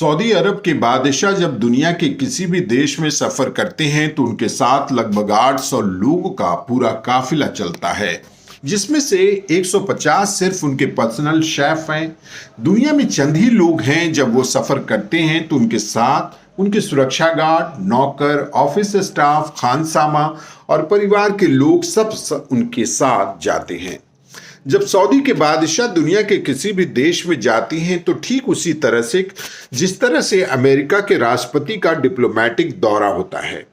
Saudi अरब के बादशाह जब दुनिया के किसी भी देश में सफर करते हैं तो उनके साथ लगभग 800 लोगों का पूरा काफिला चलता है, जिसमें से 150 सिर्फ उनके पर्सनल शेफ हैं। दुनिया में चंद ही लोग हैं जब वो सफर करते हैं तो उनके साथ उनके सुरक्षा गार्ड, नौकर, ऑफिस स्टाफ, खानसामा और परिवार के लोग सब उनके साथ जाते हैं। जब सऊदी के बादशाह दुनिया के किसी भी देश में जाती हैं तो ठीक उसी तरह से जिस तरह से अमेरिका के राष्ट्रपति का डिप्लोमेटिक दौरा होता है।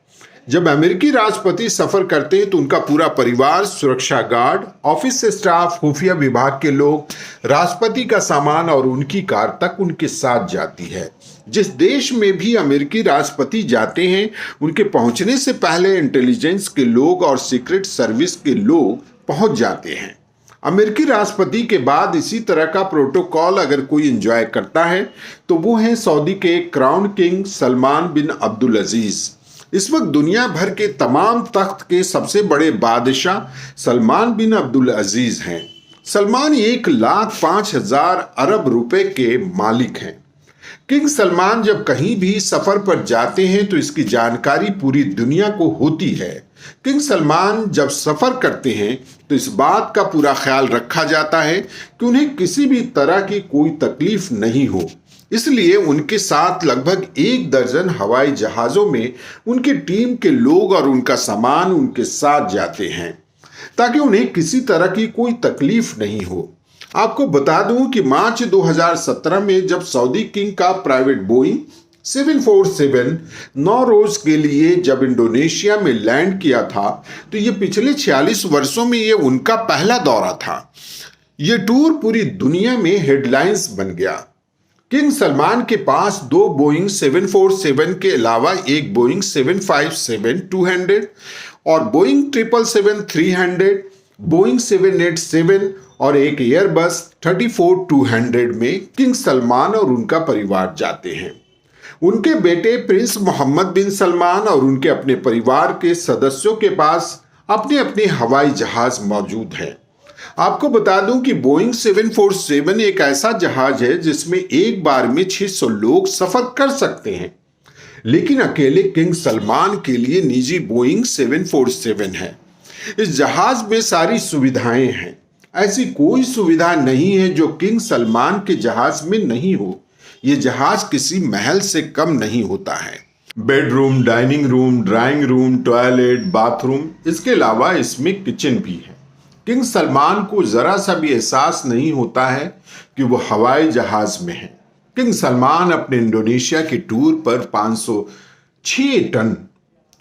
जब अमेरिकी राष्ट्रपति सफर करते हैं तो उनका पूरा परिवार, सुरक्षा गार्ड, ऑफिस स्टाफ, खुफिया विभाग के लोग, राष्ट्रपति का सामान और उनकी कार तक उनके साथ जाती है। जिस देश में भी अमेरिकी राष्ट्रपति जाते हैं उनके पहुंचने से पहले इंटेलिजेंस के लोग और सीक्रेट सर्विस के लोग पहुंच जाते हैं। अमेरिकी राष्ट्रपति के बाद इसी तरह का प्रोटोकॉल अगर कोई एंजॉय करता है तो वो है सऊदी के क्राउन किंग सलमान बिन अब्दुल अजीज। इस वक्त दुनिया भर के तमाम तख्त के सबसे बड़े बादशाह सलमान बिन अब्दुल अजीज हैं। सलमान 1,05,000 अरब रुपए के मालिक हैं। किंग सलमान जब कहीं भी सफर पर जाते हैं तो इसकी जानकारी पूरी दुनिया को होती है। किंग सलमान जब सफर करते हैं तो इस बात का पूरा ख्याल रखा जाता है कि उन्हें किसी भी तरह की कोई तकलीफ नहीं हो। इसलिए उनके साथ लगभग 1 दर्जन हवाई जहाजों में उनकी टीम के लोग और उनका सामान उनके साथ जाते हैं ताकि उन्हें किसी तरह की कोई तकलीफ नहीं हो। आपको बता दूं कि मार्च 2017 में जब सऊदी किंग का प्राइवेट बोइंग 747 9 रोज के लिए जब इंडोनेशिया में लैंड किया था तो ये पिछले 46 वर्षों में ये उनका पहला दौरा था। ये टूर पूरी दुनिया में हेडलाइंस बन गया। किंग सलमान के पास 2 बोइंग 747 के अलावा एक बोइंग 757-200 और बोइंग 777-300, बोइंग 787 और एक एयरबस 34-200 में किंग सलमान और उनका परिवार जाते हैं। उनके बेटे प्रिंस मोहम्मद बिन सलमान और उनके अपने परिवार के सदस्यों के पास अपने अपने हवाई जहाज मौजूद हैं। आपको बता दूं कि बोइंग 747 एक ऐसा जहाज है जिसमें एक बार में 600 लोग सफर कर सकते हैं, लेकिन अकेले किंग सलमान के लिए निजी बोइंग 747 है। इस जहाज में सारी सुविधाएं हैं। ऐसी कोई सुविधा नहीं है जो किंग सलमान के जहाज में नहीं हो। ये जहाज किसी महल से कम नहीं होता है। Bedroom, dining room, drawing room, toilet, bathroom, इसके अलावा इसमें किचन भी है। किंग सलमान को जरा सा भी एहसास नहीं होता है कि वो हवाई जहाज में है। किंग सलमान अपने इंडोनेशिया के टूर पर 506 टन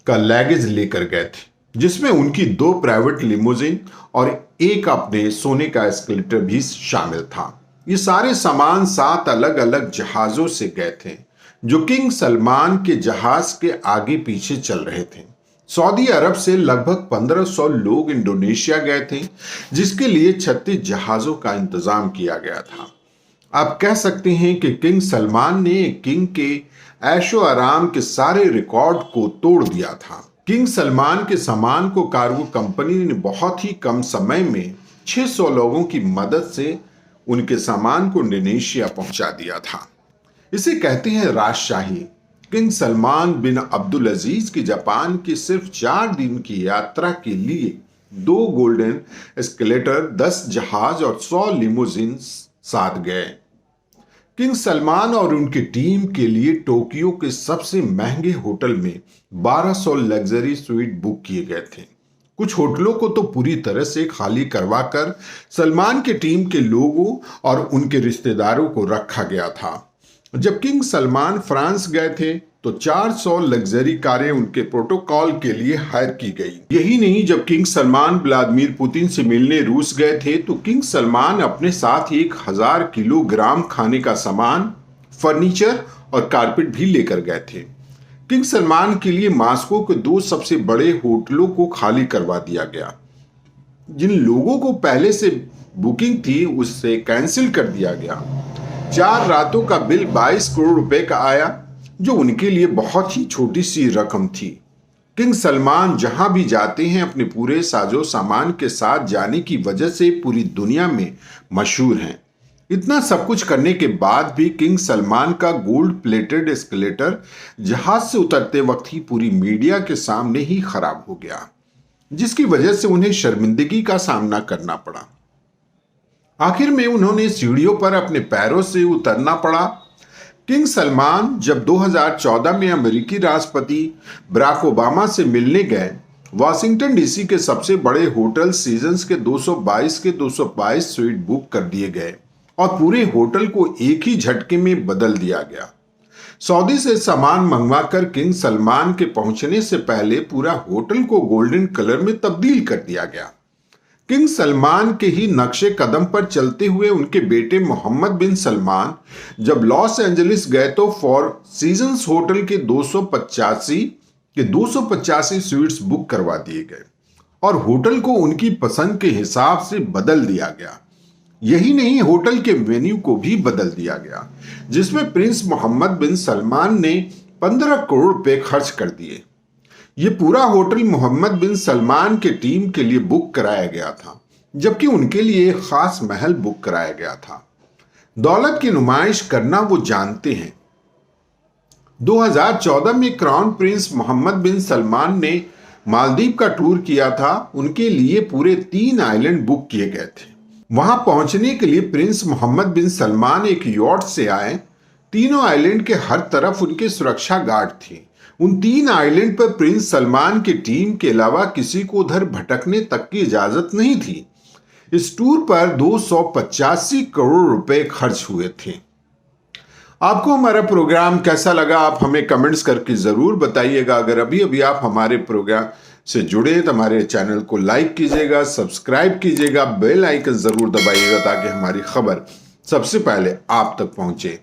का लगेज लेकर गए थे, जिसमें उनकी 2 प्राइवेट लिमोजिन और एक अपने सोने का एस्केलेटर भी शामिल था। ये सारे सामान 7 अलग अलग जहाजों से गए थे जो किंग सलमान के जहाज के आगे पीछे चल रहे थे। सऊदी अरब से लगभग 1500 लोग इंडोनेशिया गए थे, जिसके लिए 36 जहाजों का इंतजाम किया गया था। आप कह सकते हैं कि किंग सलमान ने किंग के ऐशो आराम के सारे रिकॉर्ड को तोड़ दिया था। किंग सलमान के सामान को कार्गो कंपनी ने बहुत ही कम समय में 600 लोगों की मदद से उनके सामान को इंडोनेशिया पहुंचा दिया था। इसे कहते हैं राजशाही। किंग सलमान बिन अब्दुल अजीज की जापान की सिर्फ 4 दिन की यात्रा के लिए 2 गोल्डन एस्केलेटर, 10 जहाज और 100 लिमोजिन साथ गए। किंग सलमान और उनकी टीम के लिए टोक्यो के सबसे महंगे होटल में 1200 लग्जरी स्वीट बुक किए गए थे। कुछ होटलों को तो पूरी तरह से खाली करवाकर सलमान की टीम के लोगों और उनके रिश्तेदारों को रखा गया था। जब किंग सलमान फ्रांस गए थे तो 400 लग्जरी कारें उनके प्रोटोकॉल के लिए हायर की गई। यही नहीं, जब किंग सलमान व्लादिमीर पुतिन से मिलने रूस गए थे तो किंग सलमान अपने साथ 1000 किलोग्राम खाने का सामान, फर्नीचर और कारपेट भी लेकर गए थे। किंग सलमान के लिए मॉस्को के 2 सबसे बड़े होटलों को खाली करवा दिया गया। जिन लोगों को पहले से बुकिंग थी उससे कैंसिल कर दिया गया। 4 रातों का बिल 22 करोड़ रुपए का आया, जो उनके लिए बहुत ही छोटी सी रकम थी। किंग सलमान जहां भी जाते हैं अपने पूरे साजो सामान के साथ जाने की वजह से पूरी दुनिया में मशहूर हैं। इतना सब कुछ करने के बाद भी किंग सलमान का गोल्ड प्लेटेड एस्केलेटर जहाज से उतरते वक्त ही पूरी मीडिया के सामने ही खराब हो गया, जिसकी वजह से उन्हें शर्मिंदगी का सामना करना पड़ा। आखिर में उन्होंने सीढ़ियों पर अपने पैरों से उतरना पड़ा। किंग सलमान जब 2014 में अमेरिकी राष्ट्रपति बराक ओबामा से मिलने गए, वाशिंगटन डीसी के सबसे बड़े होटल सीजन्स के 222 स्वीट बुक कर दिए गए और पूरे होटल को एक ही झटके में बदल दिया गया। सऊदी से सामान मंगवाकर किंग सलमान के पहुंचने से पहले पूरा होटल को गोल्डन कलर में तब्दील कर दिया गया। किंग सलमान के ही नक्शे कदम पर चलते हुए उनके बेटे मोहम्मद बिन सलमान जब लॉस एंजलिस गए तो फोर सीजन्स होटल के 285 स्वीट्स बुक करवा दिए गए और होटल को उनकी पसंद के हिसाब से बदल दिया गया। यही नहीं, होटल के मेन्यू को भी बदल दिया गया, जिसमें प्रिंस मोहम्मद बिन सलमान ने 15 करोड़ रुपए खर्च कर दिए। ये पूरा होटल मोहम्मद बिन सलमान के टीम के लिए बुक कराया गया था, जबकि उनके लिए एक खास महल बुक कराया गया था। दौलत की नुमाइश करना वो जानते हैं। 2014 में क्राउन प्रिंस मोहम्मद बिन सलमान ने मालदीव का टूर किया था। उनके लिए पूरे 3 आइलैंड बुक किए गए थे। वहां पहुंचने के लिए प्रिंस मोहम्मद बिन सलमान एक यॉट से आए। तीनों आइलैंड के हर तरफ उनके सुरक्षा गार्ड थे। उन 3 आइलैंड पर प्रिंस सलमान की टीम के अलावा किसी को उधर भटकने तक की इजाजत नहीं थी। इस टूर पर 285 करोड़ रुपए खर्च हुए थे। आपको हमारा प्रोग्राम कैसा लगा, आप हमें कमेंट्स करके जरूर बताइएगा। अगर अभी अभी आप हमारे प्रोग्राम से जुड़े तो हमारे चैनल को लाइक कीजिएगा, सब्सक्राइब कीजिएगा, बेल आइकन जरूर दबाइएगा ताकि हमारी खबर सबसे पहले आप तक पहुंचे।